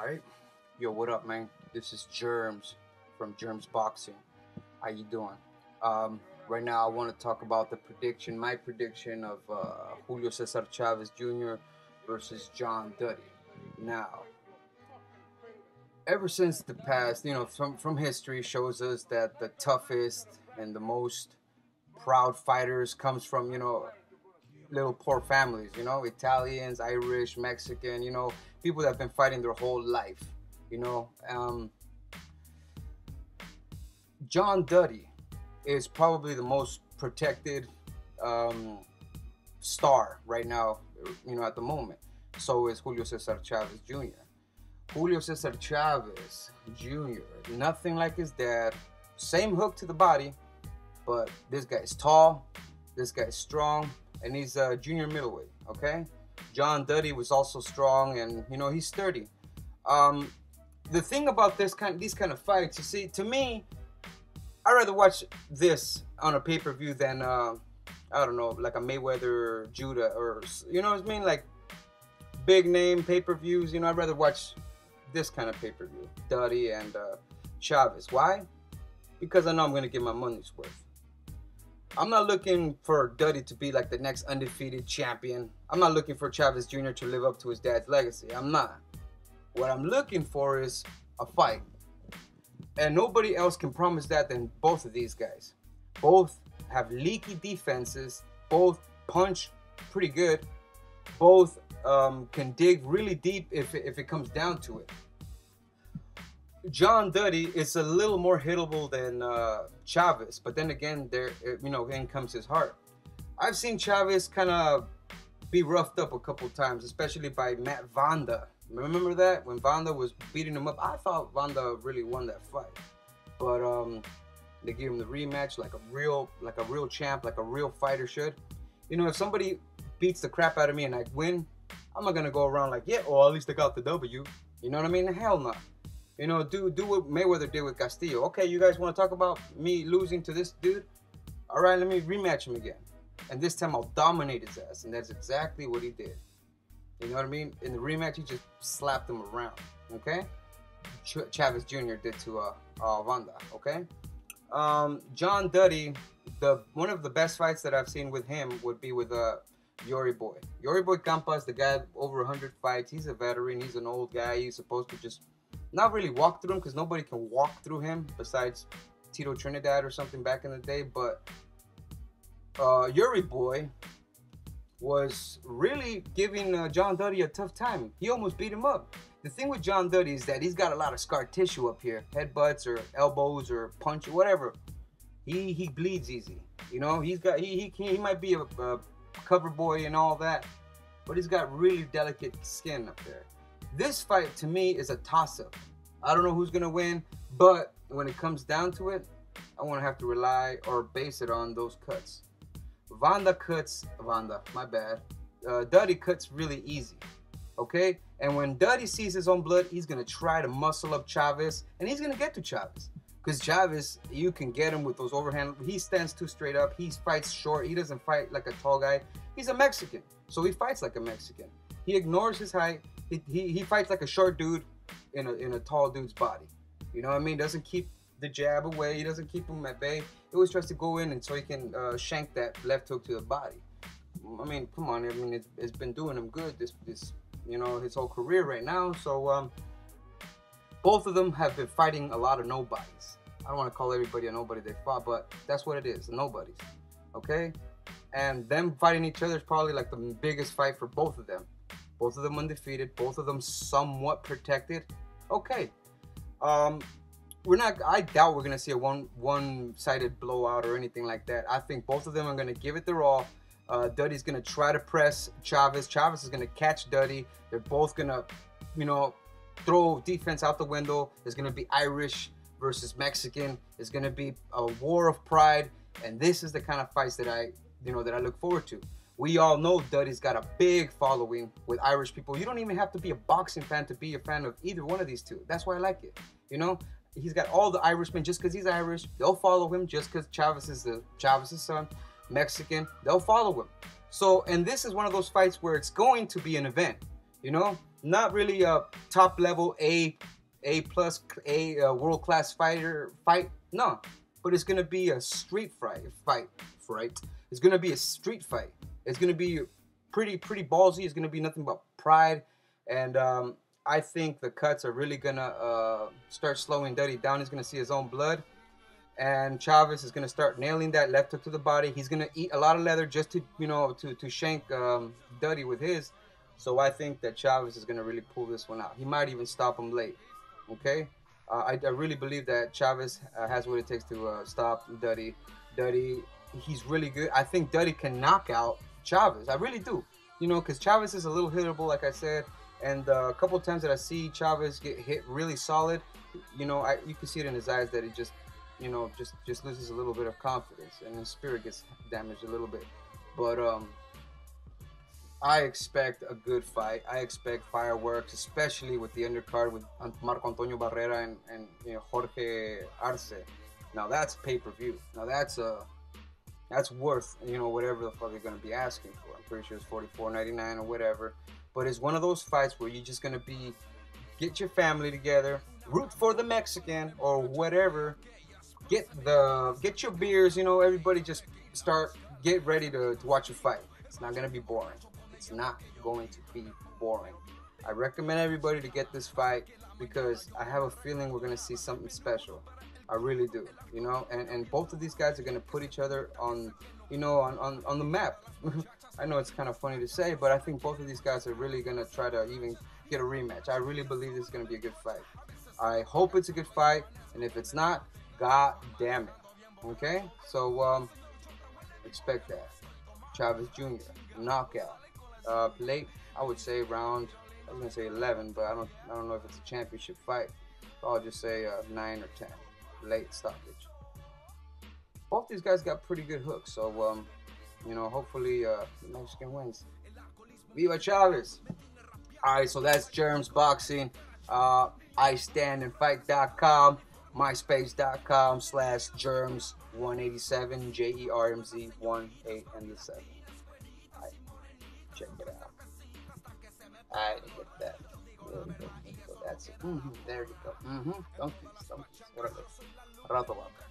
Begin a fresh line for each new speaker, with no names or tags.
Alright, yo, what up, man? This is Jermz from Jermz Boxing. How you doing? Right now I want to talk about the prediction, my prediction of Julio Cesar Chavez Jr. versus John Duddy. Now, ever since the past, from history shows us that the toughest and the most proud fighters comes from, little poor families, Italians, Irish, Mexican, people that have been fighting their whole life, John Duddy is probably the most protected star right now, at the moment. So is Julio Cesar Chavez Jr. Julio Cesar Chavez Jr., nothing like his dad, same hook to the body, but this guy's tall, this guy's strong, and he's a junior middleweight, okay? John Duddy was also strong, and he's sturdy. The thing about these kind of fights, you see, to me, I'd rather watch this on a pay-per-view than I don't know, like a Mayweather, Judah, or you know what I mean, like big name pay-per-views. I'd rather watch this kind of pay-per-view, Duddy and Chavez. Why? Because I know I'm gonna get my money's worth. I'm not looking for Duddy to be like the next undefeated champion. I'm not looking for Chavez Jr. to live up to his dad's legacy. I'm not. What I'm looking for is a fight. And nobody else can promise that than both of these guys. Both have leaky defenses. Both punch pretty good. Both can dig really deep if it comes down to it. John Duddy is a little more hittable than Chavez, but then again, in comes his heart. I've seen Chavez kind of be roughed up a couple times, especially by Matt Vanda. Remember that when Vanda was beating him up? I thought Vanda really won that fight, but they gave him the rematch like a real champ, like a real fighter should. If somebody beats the crap out of me and I win, I'm not gonna go around like, yeah, well, at least I got the W. You know what I mean? Hell no. Do what Mayweather did with Castillo. Okay, you guys want to talk about me losing to this dude? All right, let me rematch him again. And this time I'll dominate his ass. And that's exactly what he did. You know what I mean? In the rematch, he just slapped him around. Okay? Chavez Jr. did to Vanda. Okay? John Duddy, one of the best fights that I've seen with him would be with Yori Boy. Yori Boy Campas, the guy over 100 fights. He's a veteran. He's an old guy. He's supposed to just not really walk through him because nobody can walk through him besides Tito Trinidad or something back in the day. But Yuri Boy was really giving John Duddy a tough time. He almost beat him up. The thing with John Duddy is that he's got a lot of scar tissue up here, headbutts or elbows or punch or whatever. He bleeds easy. He might be a cover boy and all that, but he's got really delicate skin up there. This fight, to me, is a toss-up. I don't know who's going to win, but when it comes down to it, I won't have to rely or base it on those cuts. Duddy cuts really easy, okay? And when Duddy sees his own blood, he's going to try to muscle up Chavez, and he's going to get to Chavez. Because Chavez, you can get him with those overhand. He stands too straight up. He fights short. He doesn't fight like a tall guy. He's a Mexican, so he fights like a Mexican. He ignores his height. He fights like a short dude in a tall dude's body. You know what I mean? Doesn't keep the jab away. He doesn't keep him at bay. He always tries to go in and so he can shank that left hook to the body. I mean, come on. I mean, it's been doing him good this his whole career right now. So both of them have been fighting a lot of nobodies. I don't want to call everybody a nobody they fought, but that's what it is, nobodies. Okay? And them fighting each other is probably like the biggest fight for both of them. Both of them undefeated, both of them somewhat protected. Okay. I doubt we're gonna see a one-sided blowout or anything like that. I think both of them are gonna give it their all. Duddy's gonna try to press Chavez. Chavez is gonna catch Duddy. They're both gonna, throw defense out the window. There's gonna be Irish versus Mexican. It's gonna be a war of pride, and this is the kind of fights that I look forward to. We all know Duddy's got a big following with Irish people. You don't even have to be a boxing fan to be a fan of either one of these two. That's why I like it. He's got all the Irishmen just because he's Irish. They'll follow him just because Chavez is Chavez's son. Mexican, they'll follow him. So, and this is one of those fights where it's going to be an event. not really a top level A plus world class fight. No, but it's gonna be a street fight. It's gonna be a street fight. It's gonna be pretty ballsy. It's gonna be nothing but pride, and I think the cuts are really gonna start slowing Duddy down. He's gonna see his own blood, and Chavez is gonna start nailing that left hook to the body. He's gonna eat a lot of leather just to to shank Duddy with his. So I think that Chavez is gonna really pull this one out. He might even stop him late. Okay, I really believe that Chavez has what it takes to stop Duddy. Duddy, he's really good. I think Duddy can knock out Chavez. I really do. Because Chavez is a little hittable, like I said. And a couple of times that I see Chavez get hit really solid, you can see it in his eyes that he just loses a little bit of confidence and his spirit gets damaged a little bit. But I expect a good fight. I expect fireworks, especially with the undercard with Marco Antonio Barrera and Jorge Arce. Now that's pay-per-view. Now that's worth whatever the fuck they're gonna be asking for. I'm pretty sure it's $44.99 or whatever. But it's one of those fights where you're just gonna get your family together, root for the Mexican or whatever. Get your beers. Everybody just get ready to watch a fight. It's not gonna be boring. It's not going to be boring. I recommend everybody to get this fight because I have a feeling we're gonna see something special. I really do. And both of these guys are gonna put each other on the map. I know it's kind of funny to say, but I think both of these guys are really gonna try to even get a rematch. I really believe this is gonna be a good fight. I hope it's a good fight, and if it's not, god damn it. Okay, so expect that. Chavez Jr. knockout. Late, I would say around, I was gonna say 11, but I don't know if it's a championship fight. So I'll just say 9 or 10. Late stoppage. Both these guys got pretty good hooks, so hopefully the Mexican wins. Viva Chavez! Alright, so that's Jermz Boxing. ISNT MySpace.com/Jermz187 JERMZ 18 and the 7. Check it out. I get that. So that's it. There you go. Donkeys. What are they? Rato vaca.